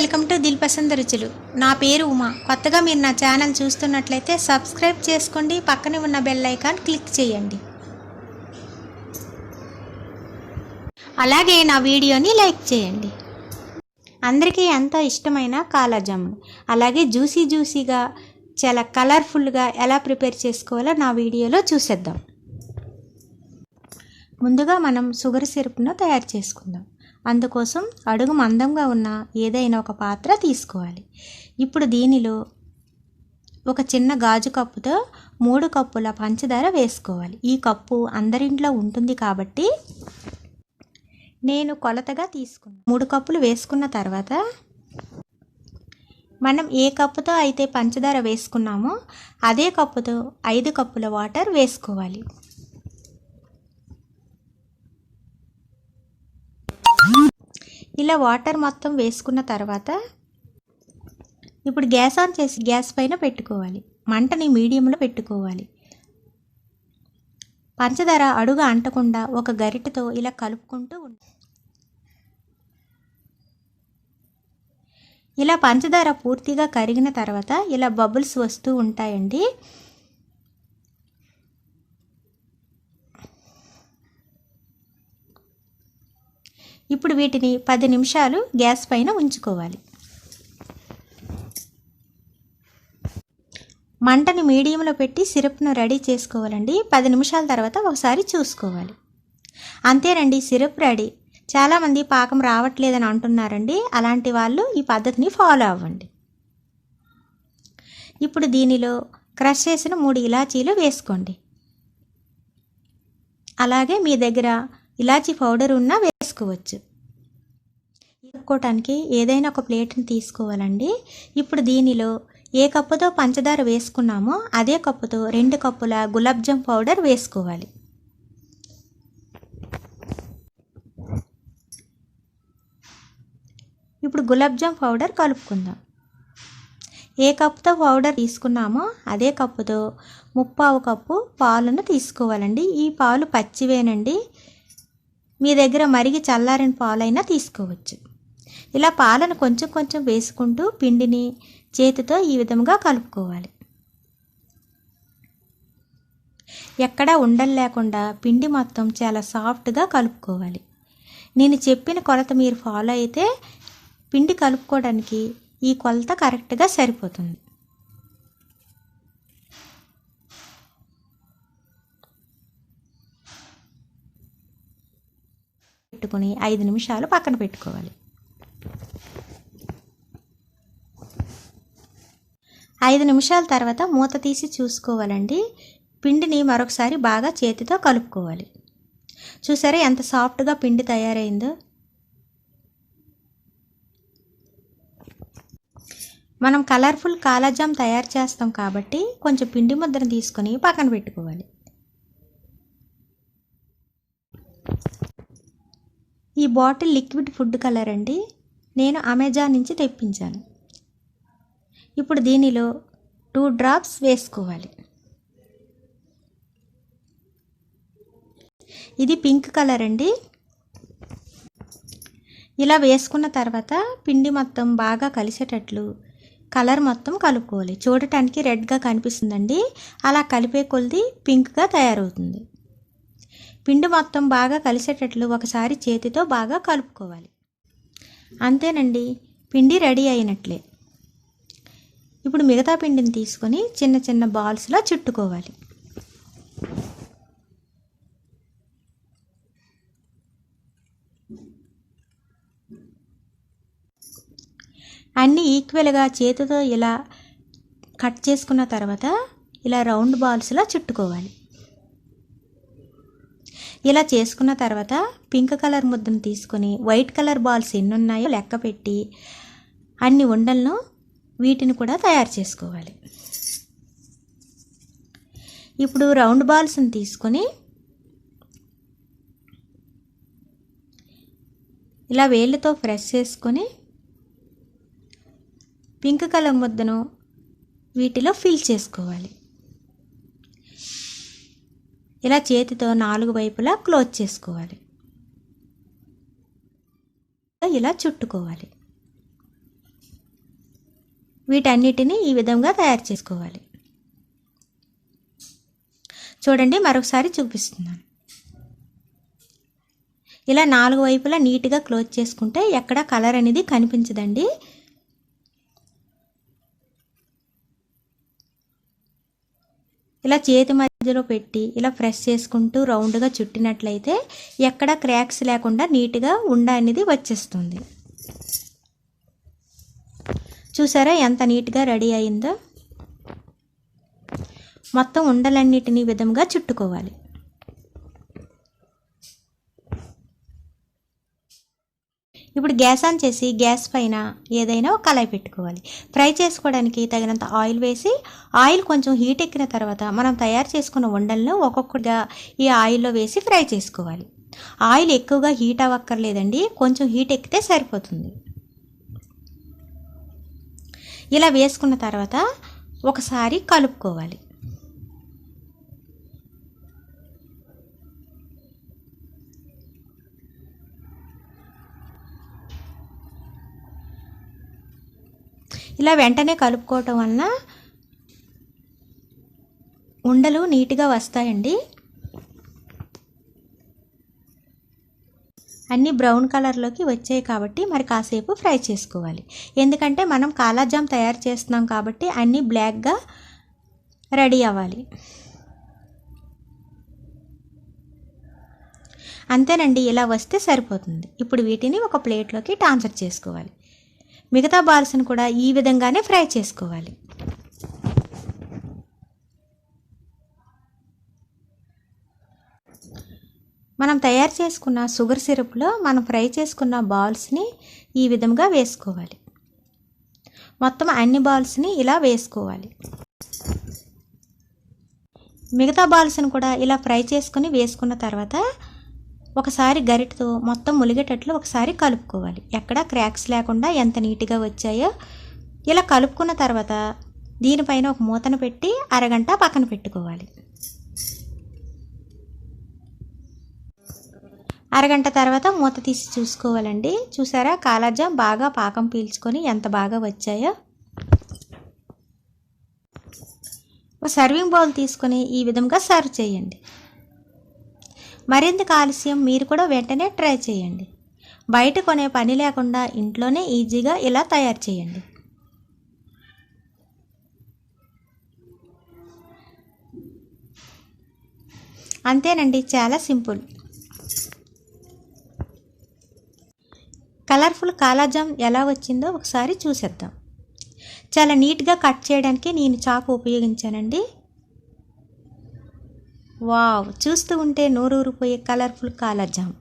Welcome to Dil పసంద రుచులు. నా పేరు ఉమా. కొత్తగా మీరు నా ఛానల్ చూస్తున్నట్లయితే సబ్స్క్రైబ్ చేసుకోండి, పక్కనే ఉన్న బెల్ ఐకాన్ క్లిక్ చేయండి. అలాగే నా వీడియోని లైక్ చేయండి. అందరికీ ఎంతో ఇష్టమైన కాలా జామున్, అలాగే జ్యూసీగా చాలా కలర్ఫుల్గా ఎలా ప్రిపేర్ చేసుకోవాలో నా వీడియోలో చూసేద్దాం. ముందుగా మనం షుగర్ సిరప్ను తయారు చేసుకుందాం. అందుకోసం అడుగు మందంగా ఉన్న ఏదైనా ఒక పాత్ర తీసుకోవాలి. ఇప్పుడు దీనిలో ఒక చిన్న గాజు కప్పుతో 3 కప్పుల పంచదార వేసుకోవాలి. ఈ కప్పు అందరింట్లో ఉంటుంది కాబట్టి నేను కొలతగా తీసుకున్నాను. 3 కప్పులు వేసుకున్న తర్వాత మనం ఏ కప్పుతో అయితే పంచదార వేసుకున్నామో అదే కప్పుతో 5 కప్పుల వాటర్ వేసుకోవాలి. ఇలా వాటర్ మొత్తం వేసుకున్న తర్వాత ఇప్పుడు గ్యాస్ ఆన్ చేసి గ్యాస్ పైన పెట్టుకోవాలి. మంటని మీడియంలో పెట్టుకోవాలి. పంచదార అడుగు అంటకుండా ఒక గరిటెతో ఇలా కలుపుకుంటూ ఇలా పంచదార పూర్తిగా కరిగిన తర్వాత ఇలా బబుల్స్ వస్తూ ఉంటాయండి. ఇప్పుడు వీటిని 10 నిమిషాలు గ్యాస్ పైన ఉంచుకోవాలి. మంటని మీడియంలో పెట్టి సిరప్ను రెడీ చేసుకోవాలండి. 10 నిమిషాల తర్వాత ఒకసారి చూసుకోవాలి. అంతేనండి, సిరప్ రెడీ. చాలామంది పాకం రావట్లేదని అంటున్నారండి. అలాంటి వాళ్ళు ఈ పద్ధతిని ఫాలో అవ్వండి. ఇప్పుడు దీనిలో క్రష్ చేసిన 3 ఇలాచీలు వేసుకోండి. అలాగే మీ దగ్గర ఇలాచీ పౌడర్ ఉన్నా వేసుకోవచ్చు. వేసుకోవటానికి ఏదైనా ఒక ప్లేట్ని తీసుకోవాలండి. ఇప్పుడు దీనిలో ఏ కప్పుతో పంచదార వేసుకున్నామో అదే కప్పుతో 2 కప్పుల గులాబ్ జామ్ పౌడర్ వేసుకోవాలి. ఇప్పుడు గులాబ్ జామ్ పౌడర్ కలుపుకుందాం. ఏ కప్పుతో పౌడర్ తీసుకున్నామో అదే కప్పుతో 3/4 కప్పు పాలను తీసుకోవాలండి. ఈ పాలు పచ్చివేనండి. మీ దగ్గర మరిగి చల్లారిన పాలైనా తీసుకోవచ్చు. ఇలా పాలను కొంచెం కొంచెం వేసుకుంటూ పిండిని చేతితో ఈ విధంగా కలుపుకోవాలి. ఎక్కడా ఉండలు లేకుండా పిండి మొత్తం చాలా సాఫ్ట్గా కలుపుకోవాలి. నేను చెప్పిన కొలత మీరు ఫాలో అయితే పిండి కలుపుకోవడానికి ఈ కొలత కరెక్ట్గా సరిపోతుంది. పెట్టుకుని 5 నిమిషాలు పక్కన పెట్టుకోవాలి. 5 నిమిషాల తర్వాత మూత తీసి చూసుకోవాలండి. పిండిని మరొకసారి బాగా చేతితో కలుపుకోవాలి. చూసారా ఎంత సాఫ్ట్గా పిండి తయారైందో. మనం కలర్ఫుల్ కాలా జామ్ తయారు చేస్తాం కాబట్టి కొంచెం పిండి ముద్దను తీసుకొని పక్కన పెట్టుకోవాలి. ఈ బాటిల్ లిక్విడ్ ఫుడ్ కలర్ అండి. నేను అమెజాన్ నుంచి తెప్పించాను. ఇప్పుడు దీనిలో 2 డ్రాప్స్ వేసుకోవాలి. ఇది పింక్ కలర్ అండి. ఇలా వేసుకున్న తర్వాత పిండి మొత్తం బాగా కలిసేటట్లు కలర్ మొత్తం కలుపుకోవాలి. చూడటానికి రెడ్గా కనిపిస్తుందండి. అలా కలిపే కొలది పింక్గా తయారవుతుంది. పిండి మొత్తం బాగా కలిసేటట్లు ఒకసారి చేతితో బాగా కలుపుకోవాలి. అంతేనండి, పిండి రెడీ అయినట్లే. ఇప్పుడు మిగతా పిండిని తీసుకొని చిన్న చిన్న బాల్స్లా చుట్టుకోవాలి. అన్నీ ఈక్వల్గా చేతితో ఇలా కట్ చేసుకున్న తర్వాత ఇలా రౌండ్ బాల్స్లా చుట్టుకోవాలి. ఇలా చేసుకున్న తర్వాత పింక్ కలర్ ముద్దను తీసుకొని వైట్ కలర్ బాల్స్ ఎన్ని ఉన్నాయో లెక్క పెట్టి అన్ని ఉండలను వీటిని కూడా తయారు చేసుకోవాలి. ఇప్పుడు రౌండ్ బాల్స్ని తీసుకొని ఇలా వేళ్ళతో ప్రెస్ చేసుకొని పింక్ కలర్ ముద్దను వీటిలో ఫిల్ చేసుకోవాలి. ఇలా చేతితో 4 వైపులా క్లోజ్ చేసుకోవాలి. ఇలా చుట్టుకోవాలి. వీటన్నిటిని ఈ విధంగా తయారు చేసుకోవాలి. చూడండి, మరొకసారి చూపిస్తున్నాను. ఇలా 4 వైపులా నీట్గా క్లోజ్ చేసుకుంటే ఎక్కడ కలర్ అనేది కనిపించదండి. ఇలా చేతి మధ్యలో పెట్టి ఇలా ప్రెస్ చేసుకుంటూ రౌండ్గా చుట్టినట్లయితే ఎక్కడ క్రాక్స్ లేకుండా నీట్గా ఉండ అనేది వచ్చేస్తుంది. చూసారా ఎంత నీట్గా రెడీ అయిందో. మొత్తం ఉండలన్నిటిని విధంగా చుట్టుకోవాలి. ఇప్పుడు గ్యాస్ ఆన్ చేసి గ్యాస్ పైన ఏదైనా ఒక కళాయి పెట్టుకోవాలి. ఫ్రై చేసుకోవడానికి తగినంత ఆయిల్ వేసి, ఆయిల్ కొంచెం హీట్ ఎక్కిన తర్వాత మనం తయారు చేసుకున్న ఉండలను ఒక్కొక్కటిగా ఈ ఆయిల్లో వేసి ఫ్రై చేసుకోవాలి. ఆయిల్ ఎక్కువగా హీట్ అవ్వక్కర్లేదండి, కొంచెం హీట్ ఎక్కితే సరిపోతుంది. ఇలా వేసుకున్న తర్వాత ఒకసారి కలుపుకోవాలి. ఇలా వెంటనే కలుపుకోవటం వలన ఉండలు నీట్గా వస్తాయండి. అన్నీ బ్రౌన్ కలర్లోకి వచ్చాయి కాబట్టి మరి కాసేపు ఫ్రై చేసుకోవాలి. ఎందుకంటే మనం కాలాజామ్ తయారు చేస్తున్నాం కాబట్టి అన్నీ బ్లాక్గా రెడీ అవ్వాలి. అంతేనండి, ఇలా వస్తే సరిపోతుంది. ఇప్పుడు వీటిని ఒక ప్లేట్లోకి ట్రాన్స్ఫర్ చేసుకోవాలి. మిగతా బాల్స్ని కూడా ఈ విధంగానే ఫ్రై చేసుకోవాలి. మనం తయారు చేసుకున్న షుగర్ సిరప్లో మనం ఫ్రై చేసుకున్న బాల్స్ని ఈ విధంగా వేసుకోవాలి. మొత్తం అన్ని బాల్స్ని ఇలా వేసుకోవాలి. మిగతా బాల్స్ని కూడా ఇలా ఫ్రై చేసుకుని వేసుకున్న తర్వాత ఒకసారి గరిటతో మొత్తం ములిగేటట్లు ఒకసారి కలుపుకోవాలి. ఎక్కడ క్రాక్స్ లేకుండా ఎంత నీట్గా వచ్చాయో. ఇలా కలుపుకున్న తర్వాత దీనిపైన ఒక మూతను పెట్టి అరగంట పక్కన పెట్టుకోవాలి. అరగంట తర్వాత మూత తీసి చూసుకోవాలండి. చూసారా, కాలాజామ్ బాగా పాకం పీల్చుకొని ఎంత బాగా వచ్చాయో. ఒక సర్వింగ్ బౌల్ తీసుకొని ఈ విధంగా సర్వ్ చేయండి. మరింత ఆలస్యం మీరు కూడా వెంటనే ట్రై చేయండి. బయట కొనే పని లేకుండా ఇంట్లోనే ఈజీగా ఇలా తయారు చేయండి. అంతేనండి, చాలా సింపుల్. కలర్ఫుల్ కాలాజామ్ ఎలా వచ్చిందో ఒకసారి చూసేద్దాం. చాలా నీట్గా కట్ చేయడానికి నేను చాకు ఉపయోగించానండి. వావ్, చూస్తూ ఉంటే నోరూరిపోయే కలర్ఫుల్ కాలాజామ్.